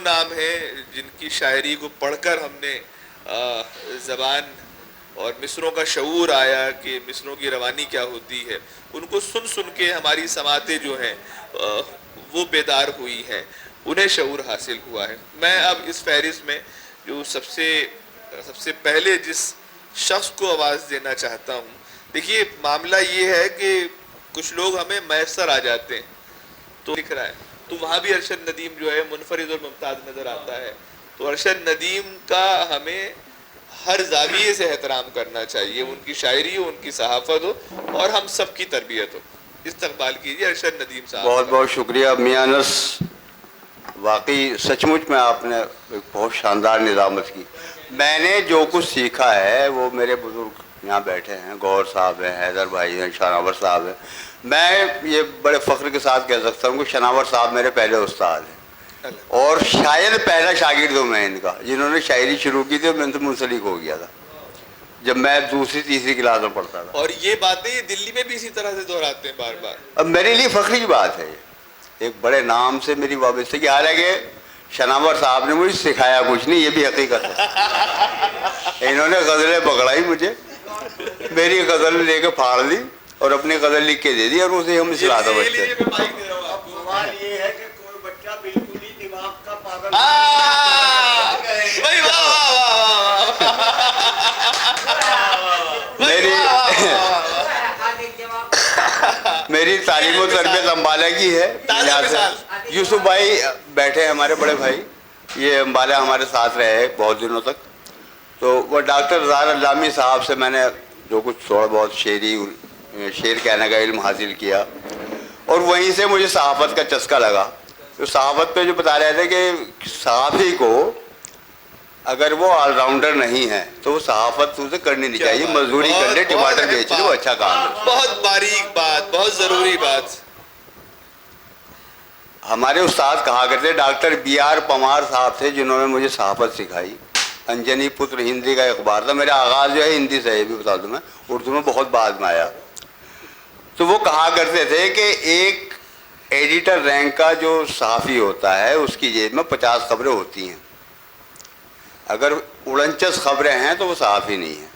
وہ نام ہیں جن کی شاعری کو پڑھ کر ہم نے زبان اور مصروں کا شعور آیا کہ مصروں کی روانی کیا ہوتی ہے. ان کو سن سن کے ہماری سماعتیں جو ہیں وہ بیدار ہوئی ہیں, انہیں شعور حاصل ہوا ہے. میں اب اس فہرست میں جو سب سے پہلے جس شخص کو آواز دینا چاہتا ہوں, دیکھیے معاملہ یہ ہے کہ کچھ لوگ ہمیں میسر آ جاتے ہیں تو لکھ رہا ہے, تو وہاں بھی ارشد ندیم جو ہے منفرد اور ممتاز نظر آتا ہے. تو ارشد ندیم کا ہمیں ہر زاویے سے احترام کرنا چاہیے, ان کی شاعری ہو, ان کی صحافت ہو, اور ہم سب کی تربیت ہو. استقبال کیجیے ارشد ندیم صاحب. بہت بہت شکریہ میاں انس, واقعی سچ مچ میں آپ نے ایک بہت شاندار نظامت کی. میں نے جو کچھ سیکھا ہے وہ میرے بزرگ یہاں بیٹھے ہیں, گوہر صاحب ہیں, حیدر بھائی ہیں, شناور صاحب ہیں. میں یہ بڑے فخر کے ساتھ کہہ سکتا ہوں کہ شناور صاحب میرے پہلے استاد ہیں, اور شاید پہلا شاگرد ہوں میں ان کا. جنہوں نے شاعری شروع کی تھی میں ان سے منسلک ہو گیا تھا جب میں دوسری تیسری کلاس میں پڑھتا تھا. اور یہ باتیں یہ دلی میں بھی اسی طرح سے دہراتے ہیں بار بار. اب میرے لیے فخر کی بات ہے, یہ ایک بڑے نام سے میری وابستگی. حالانکہ شناور صاحب نے مجھے سکھایا کچھ نہیں, یہ بھی حقیقت ہے. انہوں نے غزلیں پکڑائی مجھے, میری غزل لے کے پھاڑ دی اور اپنی غزل لکھ کے دے دی, اور اسے ہم سلاتا بچتے. سوال یہ ہے کہ کوئی بچہ بالکل ہی دماغ کا پاگل میری تعلیم و تربیت امبالہ کی ہے. یہاں سے یوسف بھائی بیٹھے ہیں ہمارے بڑے بھائی, یہ امبالہ ہمارے ساتھ رہے بہت دنوں تک. تو وہ ڈاکٹر رضا اللامی صاحب سے میں نے جو کچھ تھوڑا بہت شعر کہنے کا علم حاصل کیا, اور وہیں سے مجھے صحافت کا چسکا لگا. تو صحافت پہ جو بتا رہے تھے کہ صحافی کو اگر وہ آل راؤنڈر نہیں ہے تو وہ صحافت اسے کرنی نہیں چاہیے, مزدوری کر لے, ٹماٹر بیچ لے, وہ اچھا کام ہے. بہت باریک بات, بہت ضروری بات. ہمارے استاد کہا کرتے, ڈاکٹر بی آر پمار صاحب تھے جنہوں نے مجھے صحافت سکھائی. انجنی پتر ہندی کا اخبار تھا, میرا آغاز جو ہے ہندی سے, یہ بھی بتا دوں میں, اردو میں بہت بعد میں آیا. تو وہ کہا کرتے تھے کہ ایک ایڈیٹر رینک کا جو صحافی ہوتا ہے اس کی جیب میں 50 خبریں ہوتی ہیں. اگر 49 خبریں ہیں تو وہ صحافی نہیں ہے.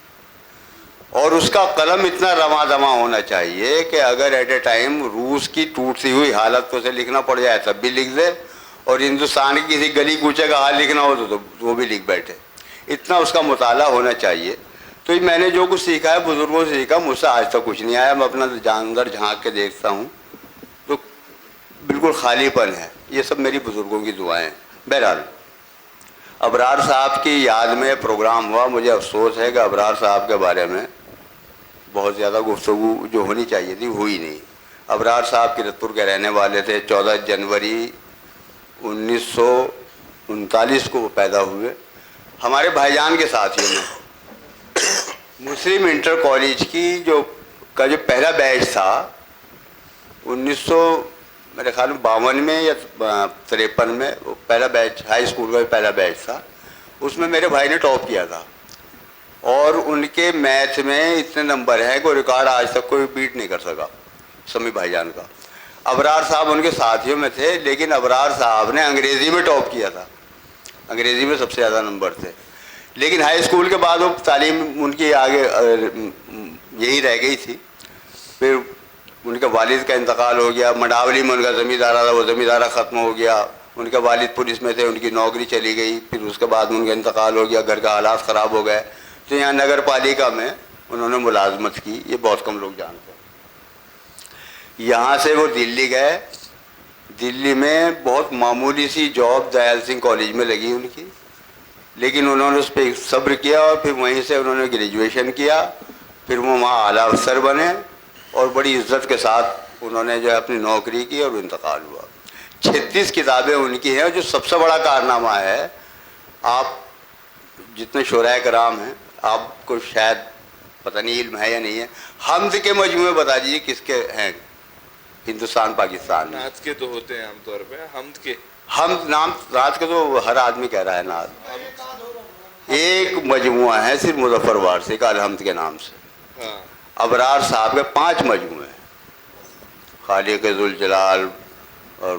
اور اس کا قلم اتنا رواں دواں ہونا چاہیے کہ اگر ایٹ اے ٹائم روس کی ٹوٹتی ہوئی حالت کو اسے لکھنا پڑ جائے تب بھی لکھ دے, اور ہندوستان کی کسی گلی کوچے کا حال لکھنا ہو تو وہ بھی لکھ بیٹھے. اتنا اس کا مطالعہ ہونا چاہیے. تو میں نے جو کچھ سیکھا ہے بزرگوں سے سیکھا, مجھ سے آج تک کچھ نہیں آیا. میں اپنا اندر جھانک کے دیکھتا ہوں تو بالکل خالی پن ہے. یہ سب میری بزرگوں کی دعائیں ہیں. بہرحال ابرار صاحب کی یاد میں پروگرام ہوا. مجھے افسوس ہے کہ ابرار صاحب کے بارے میں بہت زیادہ گفتگو جو ہونی چاہیے تھی ہوئی نہیں. ابرار صاحب کرت پور کے رہنے والے تھے. 14 جنوری 1939 کو وہ پیدا ہوئے. ہمارے بھائی جان کے ساتھیوں میں مسلم انٹر کالج کی جو پہلا بیچ تھا 1900 میرے خیال میں 52 میں یا 53 میں, وہ پہلا بیچ ہائی اسکول کا پہلا بیچ تھا. اس میں میرے بھائی نے ٹاپ کیا تھا, اور ان کے میتھ میں اتنے نمبر ہیں کہ وہ ریکارڈ آج تک کوئی بیٹ نہیں کر سکا سمی بھائی جان کا. ابرار صاحب ان کے ساتھیوں میں تھے, لیکن ابرار صاحب نے انگریزی میں ٹاپ کیا تھا. انگریزی میں سب سے زیادہ نمبر تھے. لیکن ہائی اسکول کے بعد وہ تعلیم ان کی آگے یہی رہ گئی تھی. پھر ان کے والد کا انتقال ہو گیا. منڈاولی میں ان کا زمیندارہ تھا, وہ زمیندارہ ختم ہو گیا. ان کے والد پولیس میں تھے, ان کی نوکری چلی گئی. پھر اس کے بعد ان کا انتقال ہو گیا, گھر کا حالات خراب ہو گئے, تو یہاں نگر پالیکا میں انہوں نے ملازمت کی. یہ بہت کم لوگ جانتے ہیں. یہاں سے وہ دلی گئے. دلی میں بہت معمولی سی جاب دیال سنگھ کالج میں لگی ان کی, لیکن انہوں نے اس پہ صبر کیا, اور پھر وہیں سے انہوں نے گریجویشن کیا. پھر وہ وہاں اعلیٰ افسر بنے, اور بڑی عزت کے ساتھ انہوں نے جو ہے اپنی نوکری کی, اور انتقال ہوا. 36 کتابیں ان کی ہیں. اور جو سب سے بڑا کارنامہ ہے, آپ جتنے شعراء کرام ہیں آپ کو شاید پتہ نہیں علم ہے یا نہیں ہے, حمد کے مجموعے بتا دیجیے کس کے ہیں ہندوستان پاکستان میں. نعت کے تو ہوتے ہیں عام طور پہ, حمد نام رات کے تو ہر آدمی کہہ رہا ہے نعت. ایک مجموعہ ہے صرف مظفر وارثی کا الحمد کے نام سے. ابرار صاحب کے 5 مجموعے ہیں, خالق ذوالجلال اور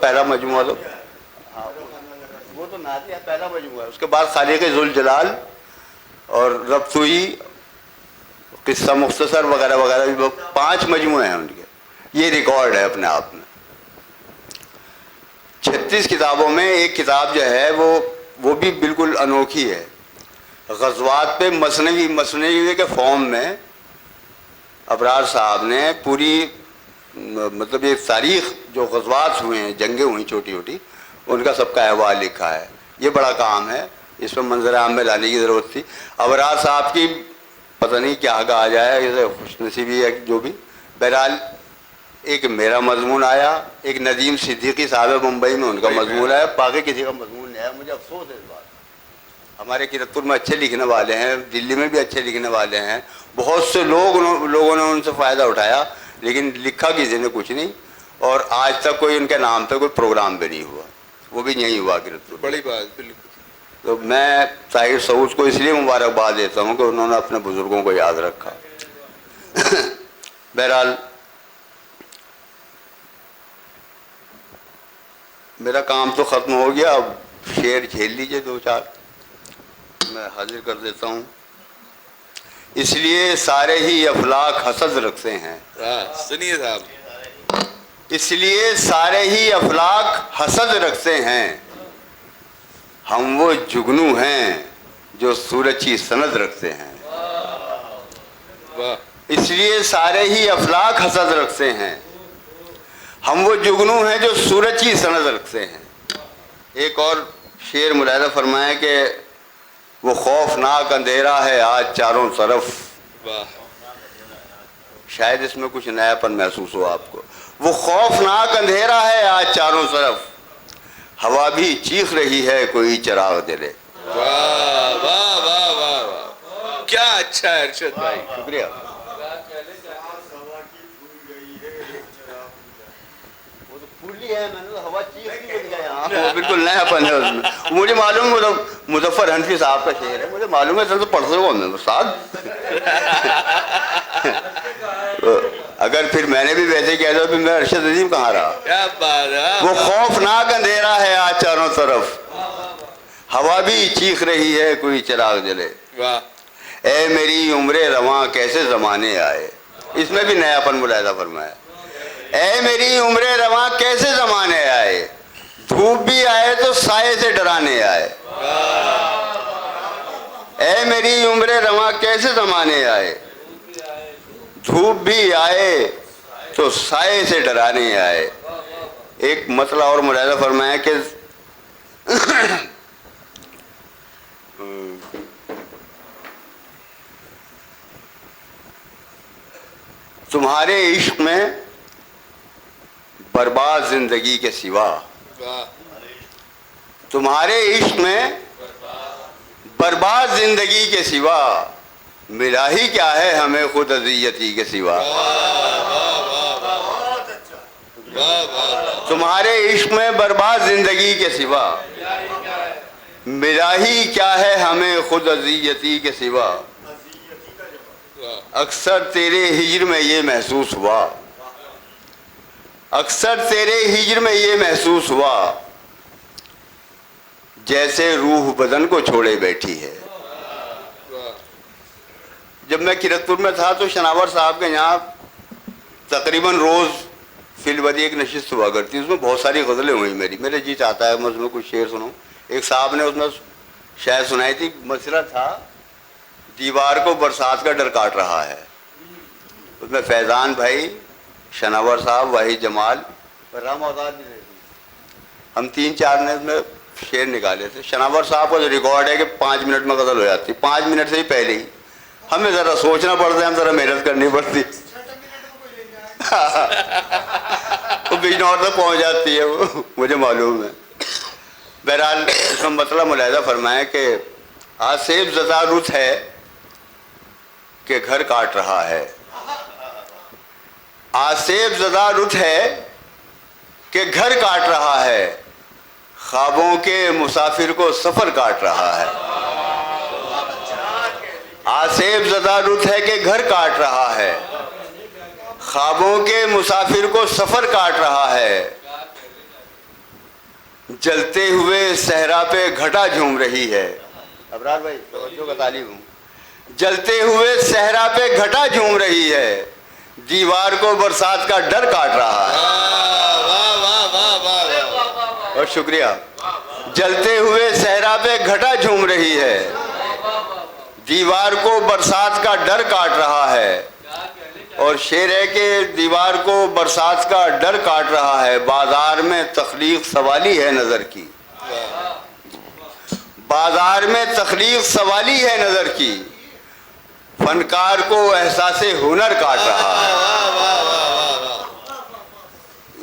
پہلا مجموعہ تو وہ تو نعت ہے پہلا مجموعہ ہے. اس کے بعد خالق ذوالجلال اور ربطوئی قصہ مختصر وغیرہ وغیرہ بھی 5 مجموعے ہیں ان کے. یہ ریکارڈ ہے اپنے آپ میں. 36 کتابوں میں ایک کتاب جو ہے وہ بھی بالکل انوکھی ہے. غزوات پہ مثنوی کے فارم میں ابرار صاحب نے پوری مطلب یہ تاریخ جو غزوات ہوئے ہیں، جنگیں ہوئی چھوٹی چھوٹی، ان کا سب کا احوال لکھا ہے. یہ بڑا کام ہے، اس پہ منظر عام میں لانے کی ضرورت تھی. ابرار صاحب کی پتہ نہیں کیا کہا جائے، اسے خوش نصیبی ہے جو بھی. بہرحال ایک میرا مضمون آیا، ایک ندیم صدیقی صاحب ممبئی میں ان کا مضمون آیا، باقی کسی کا مضمون نہیں آیا. مجھے افسوس ہے اس بات. ہمارے کرتپور میں اچھے لکھنے والے ہیں، دلی میں بھی اچھے لکھنے والے ہیں، بہت سے لوگوں نے ان سے فائدہ اٹھایا، لیکن لکھا کسی نے کچھ نہیں. اور آج تک کوئی ان کے نام پہ کوئی پروگرام بھی نہیں ہوا، وہ بھی نہیں ہوا کرتپور. بڑی بات بالکل. تو میں طاہر سعود کو اس لیے مبارکباد دیتا ہوں کہ انہوں نے اپنے بزرگوں کو یاد رکھا. بہرحال میرا کام تو ختم ہو گیا، اب شعر جھیل لیجئے 2-4 میں حاضر کر دیتا ہوں. اس لیے سارے ہی افلاک حسد رکھتے ہیں. سنیے صاحب. اس لیے سارے ہی افلاک حسد رکھتے ہیں، ہم وہ جگنو ہیں جو سورج کی سند رکھتے ہیں. اس لیے سارے ہی افلاک حسد رکھتے ہیں، ہم وہ جگنو ہیں جو سورج کی سند رکھتے ہیں. ایک اور شعر ملاحظہ فرمائیں کہ وہ خوفناک اندھیرا ہے آج چاروں طرف. شاید اس میں کچھ نیا پن محسوس ہو آپ کو. وہ خوفناک اندھیرا ہے آج چاروں طرف، ہوا بھی چیخ رہی ہے کوئی چراغ جلے. واہ واہ واہ واہ واہ، کیا اچھا ہے ارشد بھائی. شکریہ. وہ تو پھولی ہے، میں نے ہوا چیخ نہیں بن گیا. وہ بالکل نیا پن ہے اس میں. مجھے معلوم ہے مظفر حنفی صاحب کا شعر ہے، مجھے معلوم ہے سر تو پڑھتے ہو میں استاد. اگر پھر میں نے بھی ویسے کہہ دیا پھر میں ارشد عظیم کہاں رہا. کیا بات ہے. وہ خوفناک اندھیرا ہے آج چاروں طرف، ہوا بھی چیخ رہی ہے کوئی چراغ جلے. واہ. اے میری عمر رواں کیسے زمانے آئے. اس میں بھی نیا پن ملاحظہ فرمایا. اے میری عمر رواں کیسے زمانے آئے، دھوپ بھی آئے تو سائے سے ڈرانے آئے. اے میری عمر رواں کیسے زمانے آئے، دھوپ بھی آئے تو سائے سے ڈرانے آئے. ایک مسئلہ اور ملاحظہ فرمایا کہ تمہارے عشق میں برباد زندگی کے سوا، تمہارے عشق میں برباد زندگی کے سوا ملا ہی کیا ہے ہمیں خود اذیتی کے سوا. تمہارے عشق میں برباد زندگی کے سوا ملا ہی کیا ہے ہمیں خود اذیتی کے سوا. اکثر تیرے ہجر میں یہ محسوس ہوا، اکثر تیرے ہجر میں یہ محسوس ہوا جیسے روح بدن کو چھوڑے بیٹھی ہے. جب میں کرتپور میں تھا تو شناور صاحب کے یہاں تقریباً روز فی الودی ایک نشست ہوا کرتی. اس میں بہت ساری غزلیں ہوئی میری. میرے جی چاہتا ہے میں اس میں کچھ شعر سنوں. ایک صاحب نے اس میں شاید سنائی تھی، مسئلہ تھا دیوار کو برسات کا ڈر کاٹ رہا ہے. اس میں فیضان بھائی، شناور صاحب، واحد جمال اور رام آزاد بھی رہے. ہم 3-4 نے اس میں شعر نکالے تھے. شناور صاحب کا جو ریکارڈ ہے کہ 5 منٹ میں غزل ہو جاتی، 5 منٹ سے ہی پہلے ہی. ہمیں ذرا سوچنا پڑتا ہے، ہم ذرا محنت کرنی پڑتی. وہ بجنور تک پہنچ جاتی ہے، وہ مجھے معلوم ہے. بہرحال اس کا مطلب ملاحظہ فرمائیں کہ آصف زدہ رت ہے کہ گھر کاٹ رہا ہے. آصف زدہ رت ہے کہ گھر کاٹ رہا ہے، خوابوں کے مسافر کو سفر کاٹ رہا ہے. آصف زدہ رت ہے کہ گھر کاٹ رہا ہے، خوابوں کے مسافر کو سفر کاٹ رہا ہے، جلتے ہوئے صحرا پہ گھٹا جھوم رہی ہے. ابرار بھائی توجہ کا طالب ہوں. جلتے ہوئے صحرا پہ گھٹا جھوم رہی ہے، دیوار کو برسات کا ڈر کاٹ رہا ہے. واہ واہ واہ واہ واہ. اور شکریہ. جلتے ہوئے صحرا پہ گھٹا جھوم رہی ہے، دیوار کو برسات کا ڈر کاٹ رہا ہے. اور شعر ہے کہ دیوار کو برسات کا ڈر کاٹ رہا ہے، بازار میں تخلیق سوالی ہے نظر کی. بازار میں تخلیق سوالی ہے نظر کی، فنکار کو احساس ہنر کاٹ رہا ہے.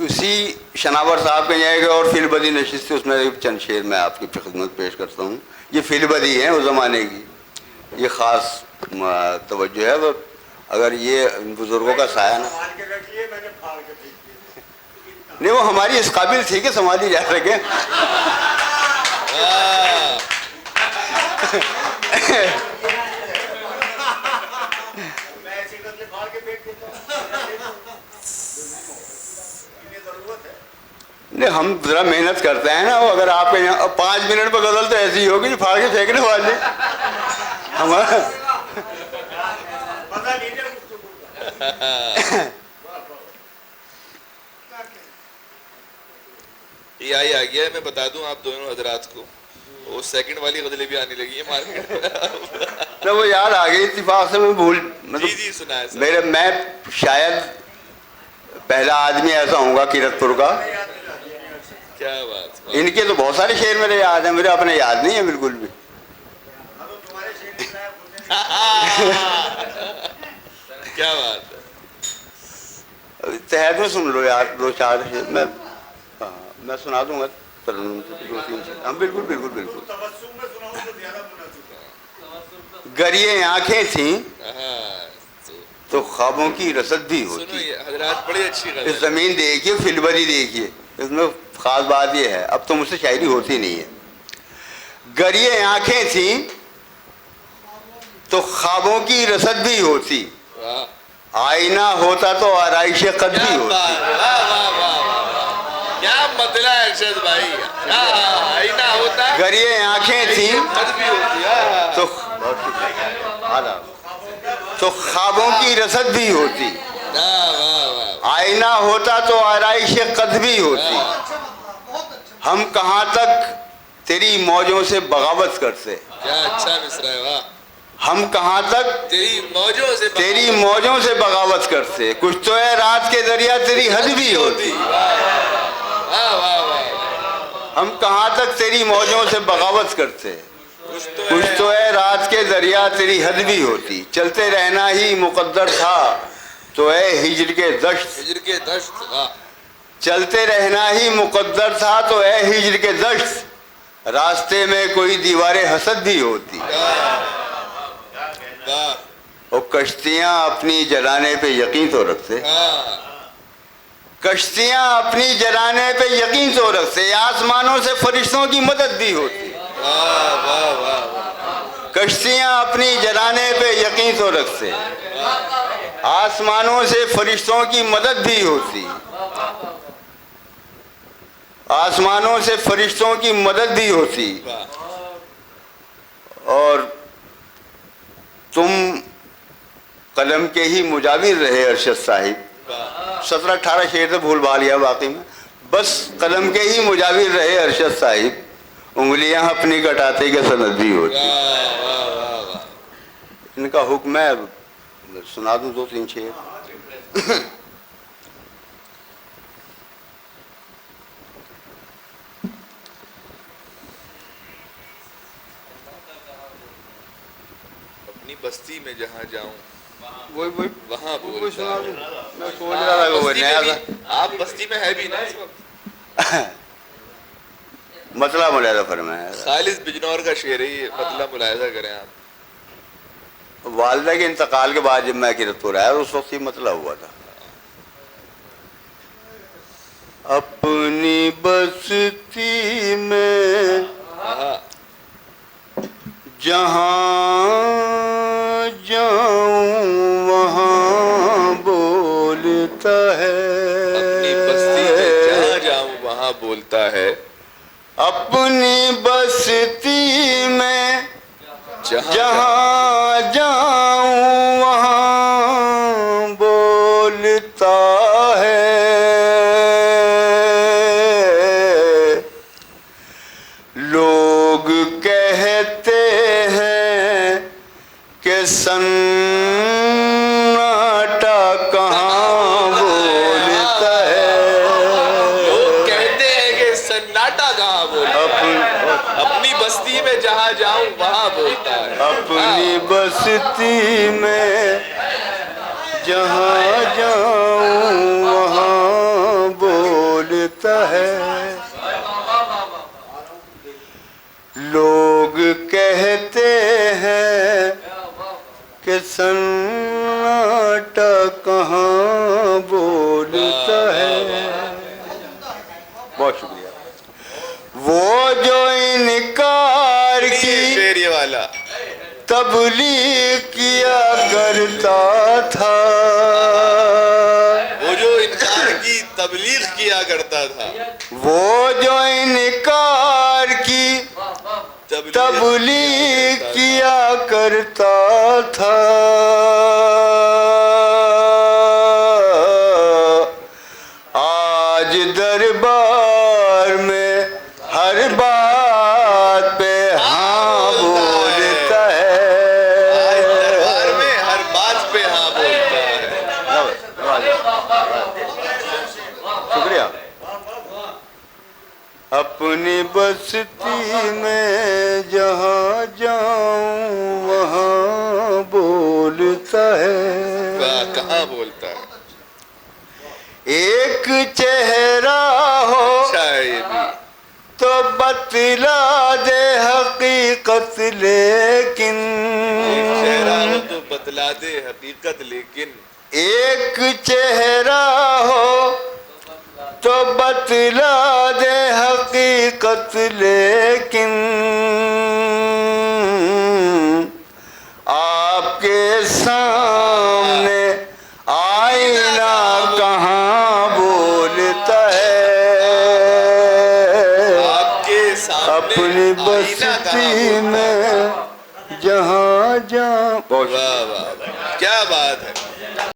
اسی شناور صاحب کے جائے گا اور فی البدی نشست سے اس میں چند شعر میں آپ کی خدمت پیش کرتا ہوں. یہ فی البدی ہیں اس زمانے کی، یہ خاص توجہ ہے. اگر یہ بزرگوں کا سایہ نا سنبھال کے رکھیے، میں نے پھاڑ کے پھینک دیا. نہیں، وہ ہماری اس قابل تھی کہ سنبھالی جا سکے. میں ایسے کر کے پھاڑ کے پھینک دیتا ہوں. یہ ضرورت ہے. نہیں، ہم ذرا محنت کرتے ہیں نا. وہ اگر آپ کے یہاں 5 منٹ پہ غزل تو ایسی ہوگی جو پھاڑ کے پھینکنے والی ہمارا. پتہ نہیں ہے گفتگو کا. یہ آ گیا ہے. میں بتا دوں آپ دونوں حضرات کو، وہ سیکنڈ والی غزلیں بھی آنے لگی ہیں مارکیٹ میں. وہ یاد آ گئی اتفاق سے. میں بھول جی جی سنا ہے. میں شاید پہلا آدمی ایسا ہوں گا کیرتپور کا. کیا بات. ان کے تو بہت سارے شعر میرے یاد ہیں، میرے اپنے یاد نہیں ہے بالکل بھی. ہم تو تمہارے شیر کی طرح بولتے ہیں. کیا بات ہے. تحت میں سن لو یار 2-4 شعر. میں سنا دوں گا ترنم سے 2-3 شعر. ہاں بالکل بالکل بالکل. تبسم میں سناؤں تو زیادہ مناسب ہے. گر یہ آنکھیں تھیں ہاں تو خوابوں کی رسد بھی سنو ہوتی. یہ حضرات بڑی اچھی اس غزل. زمین دیکھیے، فی البدی دیکھیے. اس میں خاص بات یہ ہے، اب تو مجھ سے شاعری ہوتی نہیں ہے. گر یہ آنکھیں تھیں تو خوابوں کی رسد بھی ہوتی، واہ آئینہ ہوتا تو آرائش قد بھی کیا ہوتی. بات. واہ واہ واہ. کیا مطلع ہے ارشد بھائی. آئینہ ہوتا گر یہ آنکھیں تھیں قد بھی ہوتی. تو خوابوں کی رسد بھی ہوتی، واہ واہ واہ. آئینہ ہوتا تو آرائش قد بھی ہوتی. ہم کہاں تک تیری موجوں سے بغاوت کرتے، کیا اچھا مصرع ہے. واہ. ہم کہاں تک تیری موجوں سے تیری موجوں سے بغاوت کرتے، کچھ تو ہے رات کے دریا تیری حد بھی ہوتی. واہ واہ واہ. ہم کہاں تک تیری موجوں سے بغاوت کرتے، کچھ تو ہے رات کے دریا تیری حد بھی ہوتی. چلتے رہنا ہی مقدر تھا تو اے ہجر کے دشت، ہجر کے دشت. واہ. چلتے رہنا ہی مقدر تھا تو اے ہجر کے دشت، راستے میں کوئی دیوار حسد بھی ہوتی. واہ. اور کشتیاں اپنی جلانے پہ یقین تو رکھتے، ہاں. کشتیاں اپنی جلانے پہ یقین تو رکھتے، آسمانوں سے فرشتوں کی مدد بھی ہوتی. واہ واہ واہ. کشتیاں اپنی جلانے پہ یقین تو رکھتے، آسمانوں سے فرشتوں کی مدد بھی ہوتی. آسمانوں سے فرشتوں کی مدد بھی ہوتی. اور تم قلم کے ہی مجاور رہے ارشد صاحب. 17-18 شعر سے بھول بھال گیا واقعی میں. بس قلم کے ہی مجاور رہے ارشد صاحب، انگلیاں اپنی کٹاتے کے سند بھی ہوتی. واہ واہ واہ واہ. ان کا حکم ہے. سنا دوں 2-3 شعر. اپنی بستی میں جہاں جاؤں وہی وہاں سنا بولتا دوں. ہوں. میں سوچ رہا تھا کہ وہ بستی نیا میں تھا. بھی- آپ بستی میں ہے بھی نا اس وقت. مطلب ملاحظہ فرمایا. خالص بجنور کا شعر ہے یہ، مطلب ملاحظہ کریں آپ. والدہ کے انتقال کے بعد جب میں کیرتپور آیا اس وقت یہ مطلب ہوا تھا. اپنی بستی میں جہاں جاؤں وہاں بولتا ہے، اپنی بستی میں جہاں جاؤں وہاں بولتا ہے، اپنی بستی میں جہاں جہاں جاؤں وہاں بولتا ہے، لوگ کہتے ہیں کہ سناٹا کہاں بولتا ہے، لوگ کہتے ہیں کہ سناٹا کہاں بولتا ہے، اپنی بستی میں جہاں جاؤں وہاں بولتا ہے، اپنی بستی میں جہاں جاؤں وہاں بولتا ہے، لوگ کہتے ہیں کہ سناٹا کہاں بولتا ہے۔ بہت شکریہ۔ وہ جو انکار کی شعر یہ والا، تبلیغ کیا کرتا تھا، وہ جو انکار کی تبلیغ کیا کرتا تھا، وہ جو انکار کی تبلیغ کیا کرتا تھا، آج دربار میں ہر بات پہ ہاں بولتا ہے، آج دربار میں ہر بات پہ ہاں بولتا ہے، شکریہ۔ اپنی بستی میں جہاں جاؤں وہاں بولتا ہے، کہاں بولتا ہے، ایک چہرہ ہو اچھا ہے یہ بھی، تو بتلا دے حقیقت لیکن، ایک چہرہ ہو تو بتلا دے حقیقت لیکن، ایک چہرہ ہو تو بتلا دے حقیقت لیکن، آپ کے سامنے آئینہ کہاں بولتا ہے، آپ کے سامنے اپنی بستی میں جہاں جاؤں۔ واہ واہ واہ، کیا بات ہے،